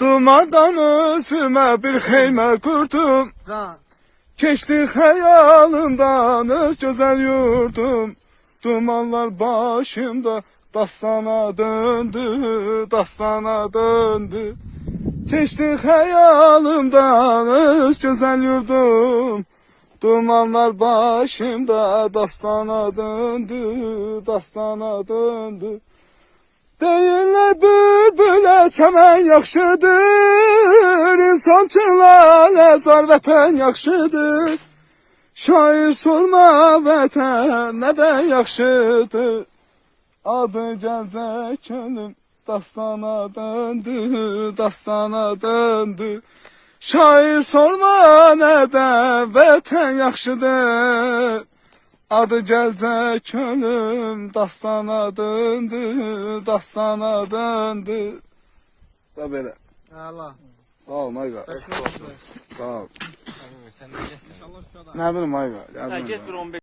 Dumandan özümə bir xeymə qurdum. Can. Keçdi xəyalımdan öz gözəl yurdum. Dumanlar başımda dastana döndü, dastana döndü. Keçdi xəyalımdan öz gözəl yurdum. Dumanlar başımda dastana döndü, dastana döndü. Deyirlər bülbülə çəmən yaxşıdır, insan üçün laləzar vətən yaxşıdır. Şair sorma vətən nədən yaxşıdır. Adı gəlcək könlüm dastana döndü, dastana döndü. Şair sorma nədən vətən yaxşıdır. Adı gəlcək könlüm dastana döndü, dastana döndü. Da belə. Allah. Sağ ol Mayqa. Sağ ol. Sen de gelsin. Nə bilim Mayqa. Sen get bir 15